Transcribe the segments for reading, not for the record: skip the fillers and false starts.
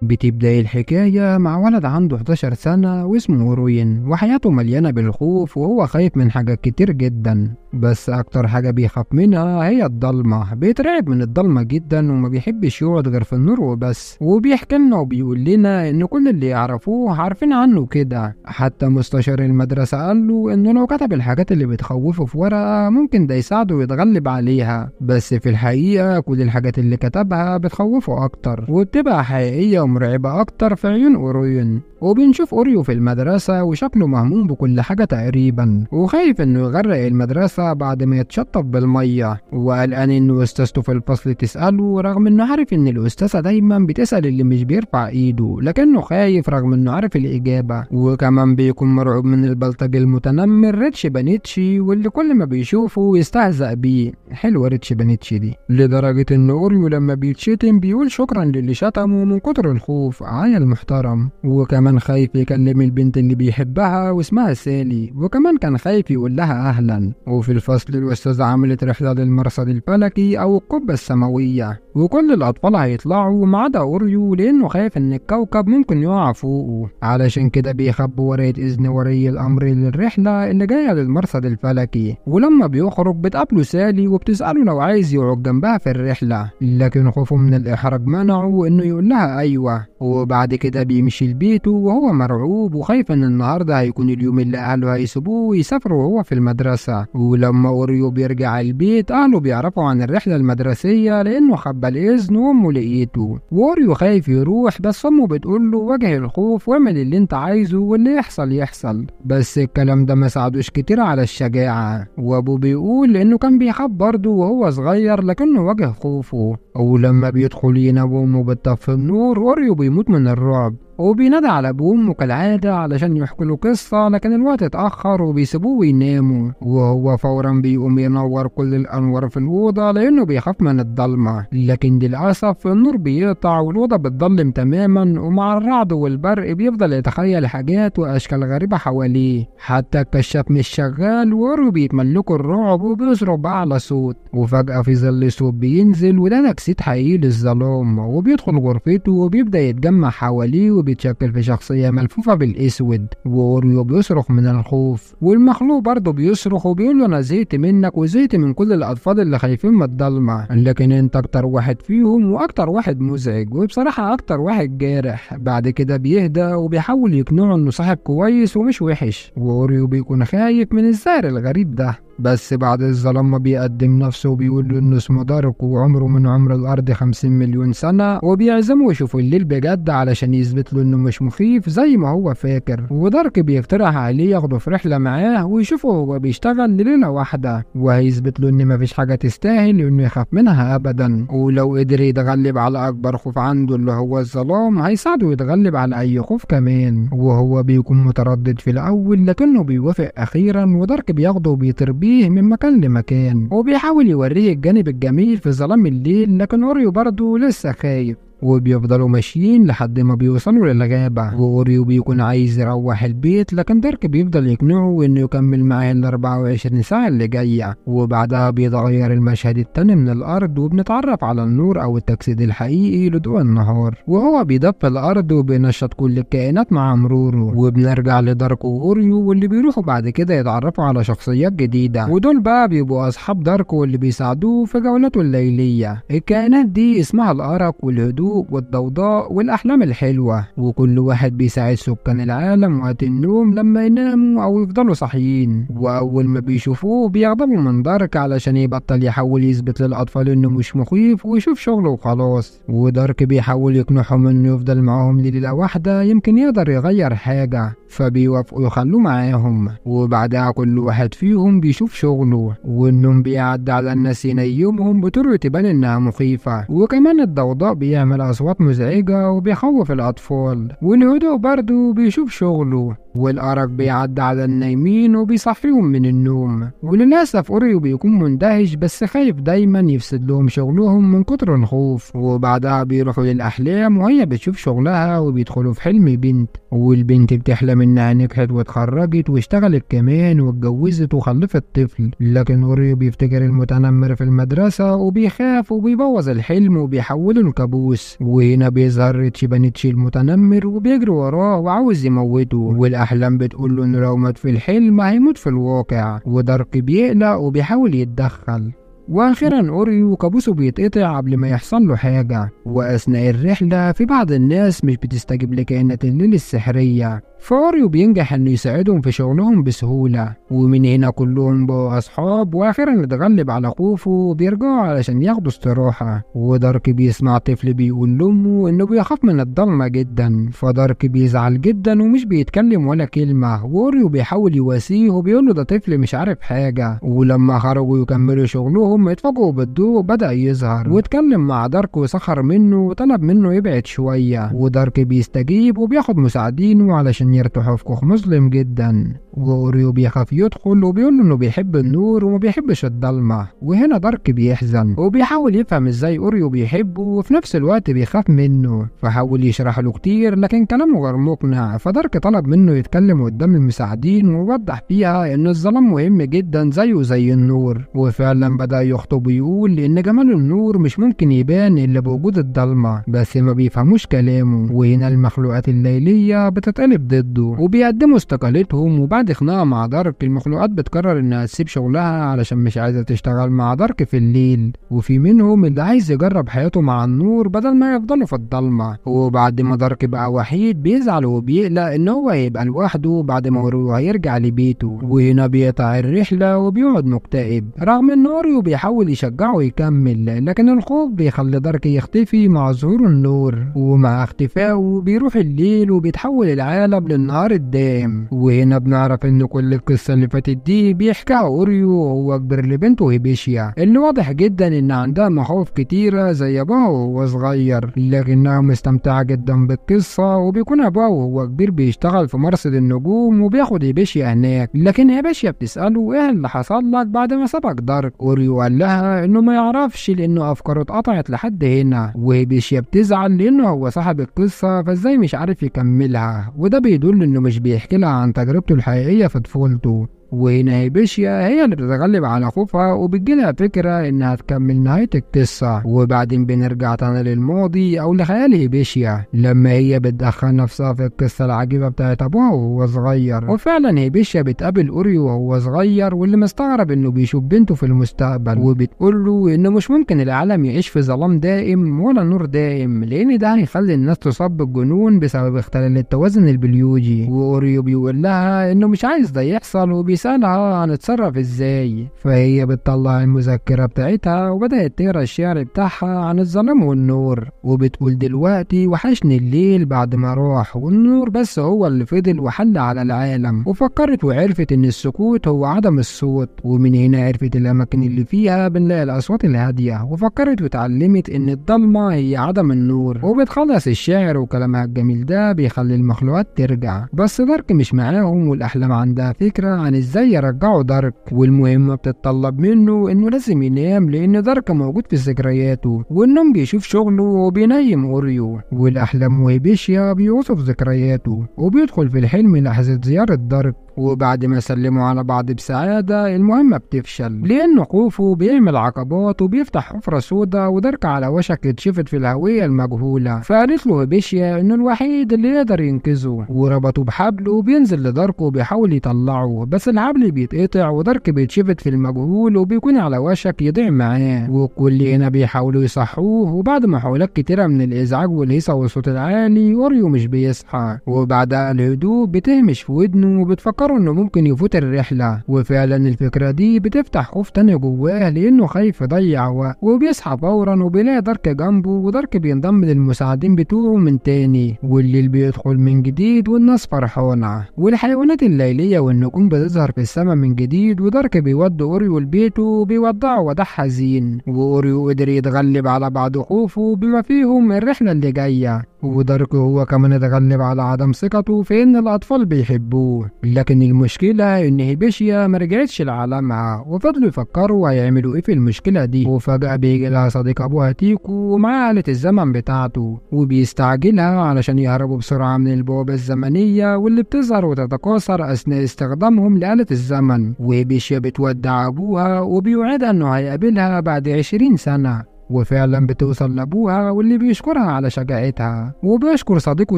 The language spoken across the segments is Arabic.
بتبدأ الحكاية مع ولد عنده 11 سنة واسمه أوروين، وحياته مليانة بالخوف وهو خايف من حاجات كتير جدا. بس أكتر حاجة بيخاف منها هي الضلمة، بيترعب من الضلمة جدا وما بيحبش يقعد غير في النور وبس. وبيحكي لنا وبيقول لنا إن كل اللي يعرفوه عارفين عنه كده، حتى مستشار المدرسة قال له إنه لو كتب الحاجات اللي بتخوفه في ورقة ممكن ده يساعده يتغلب عليها. بس في الحقيقة كل الحاجات اللي كتبها بتخوفه أكتر وبتبقى حقيقية مرعبة أكتر في عيون أوريون. وبنشوف أوريو في المدرسة وشكله مهموم بكل حاجة تقريبا، وخايف إنه يغرق المدرسة بعد ما يتشطف بالمية، وقلقان إنه أستاذته في الفصل تسأله رغم إنه عارف إن الأستاذة دايما بتسأل اللي مش بيرفع إيده، لكنه خايف رغم إنه عارف الإجابة. وكمان بيكون مرعوب من البلطجي المتنمر ريتش بانيتشي، واللي كل ما بيشوفه يستهزأ بيه. حلوة ريتش بانيتشي دي، لدرجة إن أوريو لما بيتشتم بيقول شكرا للي شتمه من كتر الخوف عيل محترم. وكمان خايف يكلم البنت اللي بيحبها واسمها سالي، وكمان كان خايف يقول لها أهلا. وفي الفصل الأستاذة عملت رحلة للمرصد الفلكي أو القبة السماوية، وكل الأطفال هيطلعوا ما عدا أوريو لأنه خايف إن الكوكب ممكن يقع فوقه، علشان كده بيخبوا ورقة إذن ولي الأمر للرحلة اللي جاية للمرصد الفلكي. ولما بيخرج بتقابله سالي وبتسأله لو عايز يقعد جنبها في الرحلة، لكن خوفه من الإحراج منعه إنه يقول لها أيوة. وبعد كده بيمشي لبيته وهو مرعوب وخايف إن النهاردة هيكون اليوم اللي أهله هيسيبوه ويسافروا وهو في المدرسة. ولما أوريو بيرجع البيت أهله بيعرفوا عن الرحلة المدرسية لأنه خبى الإذن وأمه لقيته. وأوريو خايف يروح بس أمه بتقول له واجه الخوف واعمل اللي أنت عايزه واللي يحصل يحصل. بس الكلام ده ما ساعدوش كتير على الشجاعة، وأبوه بيقول إنه كان بيخاف برضه وهو صغير لكنه واجه خوفه. ولما بيدخل ينام وأمه بتطفي النور أوريو بيموت من الرعب، وبينادى على أبوه وأمه كالعادة علشان يحكوا له قصة، لكن الوقت اتأخر وبيسيبوه ويناموا. وهو فورا بيقوم ينور كل الأنوار في الأوضة لأنه بيخاف من الضلمة، لكن للأسف النور بيقطع والأوضة بتضلم تماما، ومع الرعد والبرق بيفضل يتخيل حاجات وأشكال غريبة حواليه. حتى الكشاف مش شغال وأوريو بيتملكوا الرعب وبيصرخ بأعلى صوت. وفجأة في ظل صوت بينزل وده تجسيد حقيقي للظلام، وبيدخل غرفته وبيبدأ يتجمع حواليه وبيتشكل في شخصية ملفوفة بالأسود. وأوريو بيصرخ من الخوف، والمخلوق برضه بيصرخ وبيقول له أنا زهقت منك وزهقت من كل الأطفال اللي خايفين من الضلمة، لكن أنت أكتر واحد فيهم وأكتر واحد مزعج وبصراحة أكتر واحد جارح. بعد كده بيهدى وبيحاول يقنعه إنه صاحب كويس ومش وحش، وأوريو بيكون خايف من الزهر الغريب ده. بس بعد الظلام ما بيقدم نفسه وبيقول له انه اسمه دارك وعمره من عمر الارض 50 مليون سنة، وبيعزمه يشوفوا الليل بجد علشان يثبت له انه مش مخيف زي ما هو فاكر. ودارك بيقترح عليه ياخده في رحلة معاه ويشوفه هو بيشتغل لليلة واحدة، وهيثبت له ان مفيش حاجة تستاهل انه يخاف منها ابدا. ولو قدر يتغلب على اكبر خوف عنده اللي هو الظلام هيساعده يتغلب على اي خوف كمان. وهو بيكون متردد في الاول لكنه بيوافق اخيرا، ودارك بياخده وبيتربيه من مكان لمكان وبيحاول يوريه الجانب الجميل في ظلام الليل، لكن أوريو برضه لسه خايف. وبيفضلوا ماشيين لحد ما بيوصلوا للغابة، وأوريو بيكون عايز يروح البيت لكن دارك بيفضل يقنعه إنه يكمل معاه ال 24 ساعة اللي جاية. وبعدها بيتغير المشهد التاني من الأرض وبنتعرف على النور أو التجسيد الحقيقي لضوء النهار، وهو بيدفي الأرض وبينشط كل الكائنات مع مروره. وبنرجع لدارك وأوريو واللي بيروحوا بعد كده يتعرفوا على شخصيات جديدة، ودول بقى بيبقوا أصحاب دارك واللي بيساعدوه في جولاته الليلية. الكائنات دي اسمها الأرق والهدوء والضوضاء والأحلام الحلوة، وكل واحد بيساعد سكان العالم وقت النوم لما يناموا أو يفضلوا صاحيين. وأول ما بيشوفوه بيغضبوا من دارك علشان يبطل يحاول يثبت للأطفال إنه مش مخيف ويشوف شغله وخلاص. ودارك بيحاول يقنعهم إنه يفضل معاهم ليلة واحدة يمكن يقدر يغير حاجة، فبيوافقوا يخلوه معاهم. وبعدها كل واحد فيهم بيشوف شغله، والنوم بيعدي على الناس ينيمهم بطرق تبان إنها مخيفة، وكمان الضوضاء بيعمل أصوات مزعجة وبيخوف الأطفال، والهدوء برضه بيشوف شغله، والأرق بيعدي على النايمين وبيصحيهم من النوم. وللأسف أوريو بيكون مندهش بس خايف دايما يفسد لهم شغلهم من كتر الخوف. وبعدها بيروحوا للأحلام وهي بتشوف شغلها وبيدخلوا في حلم بنت، والبنت بتحلم إنها نجحت واتخرجت واشتغلت كمان واتجوزت وخلفت طفل، لكن أوريو بيفتكر المتنمر في المدرسة وبيخاف وبيبوظ الحلم وبيحوله لكابوس. خالص. وهنا بيظهر ريتشي المتنمر وبيجري وراه وعاوز يموته، والأحلام بتقوله إنه لو مات في الحلم هيموت في الواقع، ودارك بيقلق وبيحاول يتدخل. واخيرا اوريو كابوسه بيتقطع قبل ما يحصل له حاجه. واثناء الرحله في بعض الناس مش بتستجيب لكائنات الليل السحريه، فاوريو بينجح انه يساعدهم في شغلهم بسهوله، ومن هنا كلهم بقوا اصحاب. واخيرا اتغلب على خوفه وبيرجعوا علشان ياخدوا استراحه. ودارك بيسمع طفل بيقول لامه انه بيخاف من الضلمه جدا، فدارك بيزعل جدا ومش بيتكلم ولا كلمه. واوريو بيحاول يواسيه وبيقول له ده طفل مش عارف حاجه. ولما خرجوا يكملوا شغلهم اتفاجئوا بالضوء بدأ يظهر، واتكلم مع دارك وسخر منه وطلب منه يبعد شوية. ودارك بيستجيب وبياخد مساعدينه علشان يرتاحوا في كوخ مظلم جدا. واوريو بيخاف يدخل وبيقول له انه بيحب النور وما بيحبش الضلمة. وهنا دارك بيحزن وبيحاول يفهم ازاي اوريو بيحبه وفي نفس الوقت بيخاف منه، فحاول يشرح له كتير لكن كلامه غير مقنع. فدارك طلب منه يتكلم قدام المساعدين ووضح فيها ان الظلام مهم جدا زيه زي النور. وفعلا بدأ يخطب ويقول ان جمال النور مش ممكن يبان الا بوجود الضلمه، بس ما بيفهموش كلامه. وهنا المخلوقات الليليه بتتقلب ضده وبيقدموا استقالتهم. وبعد خناقه مع دارك المخلوقات بتقرر انها تسيب شغلها علشان مش عايزه تشتغل مع دارك في الليل. وفي منهم اللي عايز يجرب حياته مع النور بدل ما يفضلوا في الضلمه. وبعد ما دارك بقى وحيد بيزعل وبيقلق ان هو هيبقى لوحده بعد ما اوريو هيرجع لبيته. وهنا بيقطع الرحله وبيقعد مكتئب، رغم ان اوريو بيحاول يشجعه يكمل، لكن الخوف بيخلي دارك يختفي مع ظهور النور. ومع اختفائه بيروح الليل وبيتحول العالم للنهار الدائم. وهنا بنعرف ان كل القصة اللي فاتت دي بيحكيها اوريو وهو كبر لبنته هيبيشيا، اللي واضح جدا ان عندها مخاوف كتيرة زي ابوها وهو صغير، لكنها مستمتعة جدا بالقصة. وبيكون ابوها وهو كبير بيشتغل في مرصد النجوم وبياخد هيبيشيا هناك، لكن هيبيشيا بتسأله ايه اللي حصل لك بعد ما سابك دارك. اوريو قال لها انه ما يعرفش لانه افكاره اتقطعت لحد هنا. وهيبيشيا بتزعل لانه هو صاحب القصه فازاي مش عارف يكملها، وده بيدل انه مش بيحكي لها عن تجربته الحقيقيه في طفولته. وهنا هيبيشيا هي اللي بتتغلب على خوفها وبتجيلها فكرة انها تكمل نهاية القصة. وبعدين بنرجع تاني للماضي او لخيال هيبيشيا لما هي بتدخل نفسها في القصة العجيبة بتاعت ابوها وهو صغير. وفعلا هيبيشيا بتقابل اوريو وهو صغير واللي مستغرب انه بيشوف بنته في المستقبل، وبتقول له انه مش ممكن العالم يعيش في ظلام دائم ولا نور دائم، لان ده هيخلي الناس تصاب بالجنون بسبب اختلال التوازن البيولوجي. واوريو بيقول لها انه مش عايز ده يحصل سألها هنتصرف ازاي. فهي بتطلع المذكرة بتاعتها وبدأت تقرا الشعر بتاعها عن الظلام والنور، وبتقول دلوقتي وحشني الليل بعد ما راح، والنور بس هو اللي فضل وحل على العالم. وفكرت وعرفت ان السكوت هو عدم الصوت، ومن هنا عرفت الاماكن اللي فيها بنلاقي الاصوات الهادية. وفكرت وتعلمت ان الضلمة هي عدم النور. وبتخلص الشعر وكلامها الجميل ده بيخلي المخلوقات ترجع، بس دارك مش معاهم. والاحلام عندها فكرة عن ازاي يرجعوا دارك، والمهمة بتتطلب منه انه لازم ينام لان دارك موجود في ذكرياته. والنوم بيشوف شغله وبينيم اوريو، والاحلام وهيبيشيا بيوصف ذكرياته. وبيدخل في الحلم لحظة زيارة دارك، وبعد ما سلموا على بعض بسعادة المهمة بتفشل لأنه خوفه بيعمل عقبات وبيفتح حفرة سودا. ودارك على وشك يتشفت في الهوية المجهولة، فقالت له هيبيشيا إنه الوحيد اللي يقدر ينقذه، وربطه بحبل وبينزل لدارك وبيحاول يطلعه، بس الحبل بيتقطع ودارك بيتشفت في المجهول وبيكون على وشك يضيع معاه. وكل هنا بيحاولوا يصحوه، وبعد محاولات كتيرة من الإزعاج والهيصة والصوت العالي أوريو مش بيصحى. وبعدها الهدوء بتهمش في ودنه وبتفكروا انه ممكن يفوت الرحلة. وفعلا الفكرة دي بتفتح خوف تاني جواه لانه خايف يضيع وقت. وبيصحى فورا وبيلاقي دارك جنبه، ودارك بينضم للمساعدين بتوعه من تاني. والليل بيدخل من جديد والناس فرحانة، والحيوانات الليلية والنجوم بتظهر في السماء من جديد. ودارك بيودي اوريو لبيته وبيودعه وداع حزين. واوريو قدر يتغلب على بعض خوفه بما فيهم الرحلة اللي جاية. ودارك هو كمان اتغلب على عدم ثقته في ان الاطفال بيحبوه، لكن المشكلة ان هيبيشيا مرجعتش لعالمها، وفضلوا يفكروا هيعملوا ايه في المشكلة دي. وفجأة بيجي لها صديق ابوها تيكو ومعاه آلة الزمن بتاعته، وبيستعجلها علشان يهربوا بسرعة من البوابة الزمنية واللي بتظهر وتتكاثر اثناء استخدامهم لآلة الزمن. وهيبيشيا بتودع ابوها وبيوعدها انه هيقابلها بعد 20 سنة. وفعلا بتوصل لأبوها واللي بيشكرها على شجاعتها، وبيشكر صديقه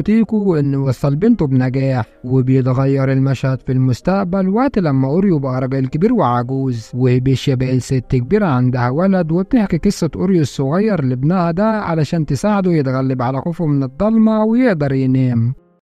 تيكو إنه وصل بنته بنجاح. وبيتغير المشهد في المستقبل وقت لما أوريو بقى راجل كبير وعجوز، وبيشيا بقت ست كبيرة عندها ولد، وبتحكي قصة أوريو الصغير لابنها ده علشان تساعده يتغلب على خوفه من الضلمة ويقدر ينام.